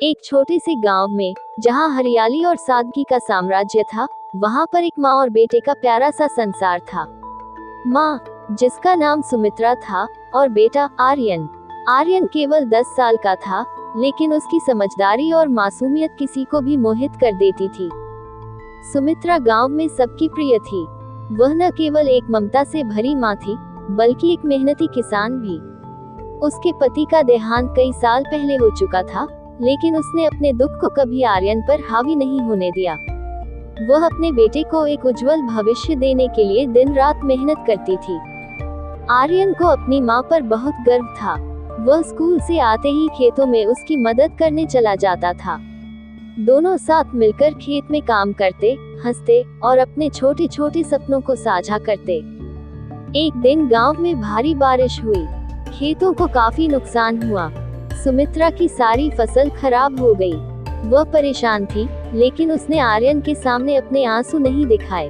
एक छोटे से गांव में, जहां हरियाली और सादगी का साम्राज्य था, वहां पर एक माँ और बेटे का प्यारा सा संसार था। माँ, जिसका नाम सुमित्रा था, और बेटा आर्यन। आर्यन केवल 10 साल का था, लेकिन उसकी समझदारी और मासूमियत किसी को भी मोहित कर देती थी। सुमित्रा गांव में सबकी प्रिय थी। वह न केवल एक ममता से भरी माँ थी, बल्कि एक मेहनती किसान भी। उसके पति का देहांत कई साल पहले हो चुका था, लेकिन उसने अपने दुख को कभी आर्यन पर हावी नहीं होने दिया। वह अपने बेटे को एक उज्जवल भविष्य देने के लिए दिन रात मेहनत करती थी। आर्यन को अपनी माँ पर बहुत गर्व था। वह स्कूल से आते ही खेतों में उसकी मदद करने चला जाता था। दोनों साथ मिलकर खेत में काम करते, हंसते और अपने छोटे छोटे सपनों को साझा करते। एक दिन गांव में भारी बारिश हुई। खेतों को काफी नुकसान हुआ। सुमित्रा की सारी फसल खराब हो गई। वह परेशान थी, लेकिन उसने आर्यन के सामने अपने आंसू नहीं दिखाए।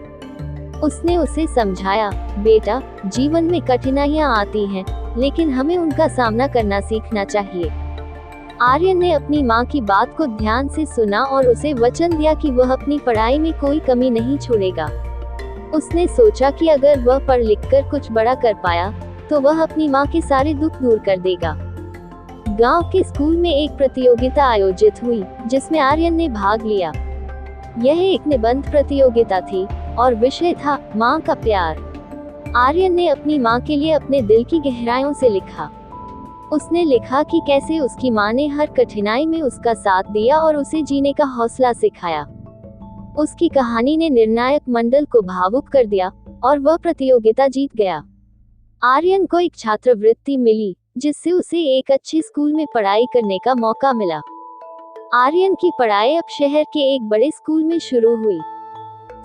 उसने उसे समझाया, बेटा, जीवन में कठिनाइयां आती हैं, लेकिन हमें उनका सामना करना सीखना चाहिए। आर्यन ने अपनी माँ की बात को ध्यान से सुना और उसे वचन दिया कि वह अपनी पढ़ाई में कोई कमी नहीं छोड़ेगा। उसने सोचा कि अगर वह पढ़ लिख कर कुछ बड़ा कर पाया, तो वह अपनी माँ के सारे दुख दूर कर देगा। गांव के स्कूल में एक प्रतियोगिता आयोजित हुई, जिसमें आर्यन ने भाग लिया। यह एक निबंध प्रतियोगिता थी और विषय था माँ का प्यार। आर्यन ने अपनी माँ के लिए अपने दिल की गहराइयों से लिखा। उसने लिखा कि कैसे उसकी माँ ने हर कठिनाई में उसका साथ दिया और उसे जीने का हौसला सिखाया। उसकी कहानी ने निर्णायक मंडल को भावुक कर दिया और वह प्रतियोगिता जीत गया। आर्यन को एक छात्रवृत्ति मिली, जिससे उसे एक अच्छे स्कूल में पढ़ाई करने का मौका मिला। आर्यन की पढ़ाई अब शहर के एक बड़े स्कूल में शुरू हुई।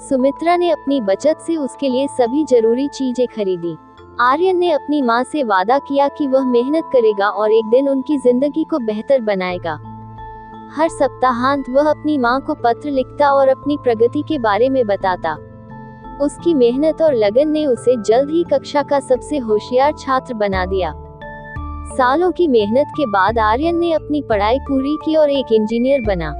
सुमित्रा ने अपनी बचत से उसके लिए सभी जरूरी चीजें खरीदी। आर्यन ने अपनी माँ से वादा किया कि वह मेहनत करेगा और एक दिन उनकी जिंदगी को बेहतर बनाएगा। हर सप्ताहांत वह अपनी माँ को पत्र लिखता और अपनी प्रगति के बारे में बताता। उसकी मेहनत और लगन ने उसे जल्द ही कक्षा का सबसे होशियार छात्र बना दिया। सालों की मेहनत के बाद आर्यन ने अपनी पढ़ाई पूरी की और एक इंजीनियर बना।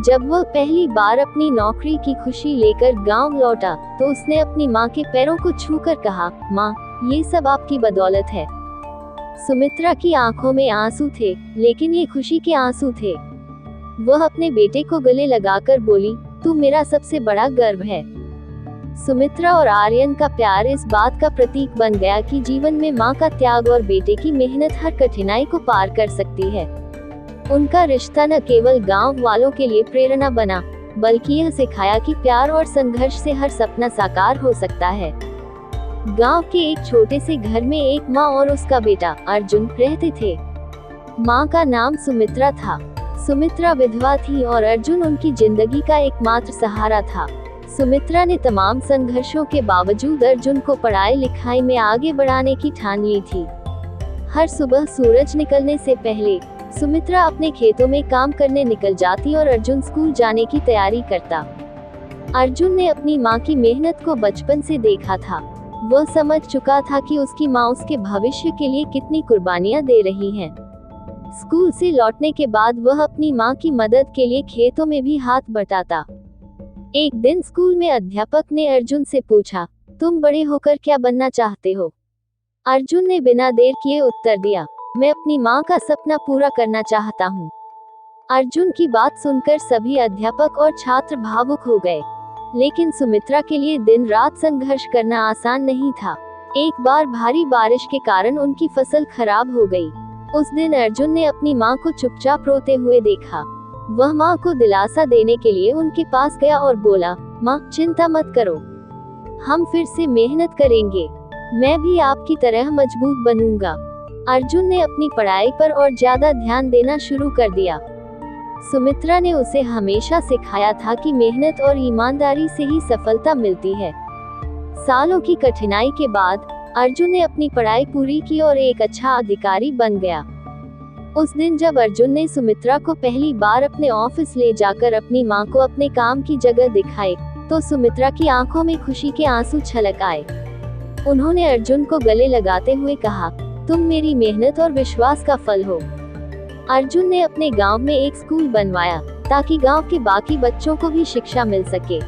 जब वह पहली बार अपनी नौकरी की खुशी लेकर गांव लौटा, तो उसने अपनी माँ के पैरों को छूकर कहा, माँ, ये सब आपकी बदौलत है। सुमित्रा की आंखों में आंसू थे, लेकिन ये खुशी के आंसू थे। वह अपने बेटे को गले लगाकर बोली, तू मेरा सबसे बड़ा गर्व है। सुमित्रा और आर्यन का प्यार इस बात का प्रतीक बन गया कि जीवन में माँ का त्याग और बेटे की मेहनत हर कठिनाई को पार कर सकती है। उनका रिश्ता न केवल गांव वालों के लिए प्रेरणा बना, बल्कि यह सिखाया कि प्यार और संघर्ष से हर सपना साकार हो सकता है। गांव के एक छोटे से घर में एक माँ और उसका बेटा अर्जुन रहते थे। माँ का नाम सुमित्रा था। सुमित्रा विधवा थी और अर्जुन उनकी जिंदगी का एकमात्र सहारा था। सुमित्रा ने तमाम संघर्षों के बावजूद अर्जुन को पढ़ाई लिखाई में आगे बढ़ाने की ठान ली थी। हर सुबह सूरज निकलने से पहले सुमित्रा अपने खेतों में काम करने निकल जाती और अर्जुन स्कूल जाने की तैयारी करता। अर्जुन ने अपनी माँ की मेहनत को बचपन से देखा था। वह समझ चुका था कि उसकी माँ उसके भविष्य के लिए कितनी कुर्बानियां दे रही हैं। स्कूल से लौटने के बाद वह अपनी माँ की मदद के लिए खेतों में भी हाथ बटाता। एक दिन स्कूल में अध्यापक ने अर्जुन से पूछा, तुम बड़े होकर क्या बनना चाहते हो? अर्जुन ने बिना देर किए उत्तर दिया, मैं अपनी माँ का सपना पूरा करना चाहता हूँ। अर्जुन की बात सुनकर सभी अध्यापक और छात्र भावुक हो गए, लेकिन सुमित्रा के लिए दिन रात संघर्ष करना आसान नहीं था। एक बार भारी बारिश के कारण उनकी फसल खराब हो गई। उस दिन अर्जुन ने अपनी माँ को चुपचाप रोते हुए देखा। वह माँ को दिलासा देने के लिए उनके पास गया और बोला, माँ, चिंता मत करो, हम फिर से मेहनत करेंगे। मैं भी आपकी तरह मजबूत बनूंगा। अर्जुन ने अपनी पढ़ाई पर और ज्यादा ध्यान देना शुरू कर दिया। सुमित्रा ने उसे हमेशा सिखाया था कि मेहनत और ईमानदारी से ही सफलता मिलती है। सालों की कठिनाई के बाद अर्जुन ने अपनी पढ़ाई पूरी की और एक अच्छा अधिकारी बन गया। उस दिन जब अर्जुन ने सुमित्रा को पहली बार अपने ऑफिस ले जाकर अपनी माँ को अपने काम की जगह दिखाई, तो सुमित्रा की आंखों में खुशी के आंसू छलक आए। उन्होंने अर्जुन को गले लगाते हुए कहा, तुम मेरी मेहनत और विश्वास का फल हो। अर्जुन ने अपने गांव में एक स्कूल बनवाया ताकि गांव के बाकी बच्चों को भी शिक्षा मिल सके।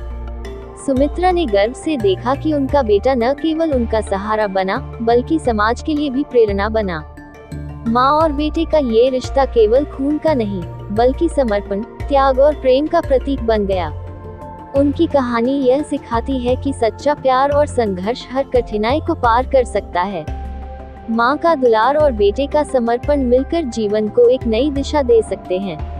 सुमित्रा ने गर्व से देखा कि उनका बेटा न केवल उनका सहारा बना बल्कि समाज के लिए भी प्रेरणा बना। माँ और बेटे का ये रिश्ता केवल खून का नहीं बल्कि समर्पण, त्याग और प्रेम का प्रतीक बन गया। उनकी कहानी यह सिखाती है कि सच्चा प्यार और संघर्ष हर कठिनाई को पार कर सकता है। माँ का दुलार और बेटे का समर्पण मिलकर जीवन को एक नई दिशा दे सकते हैं।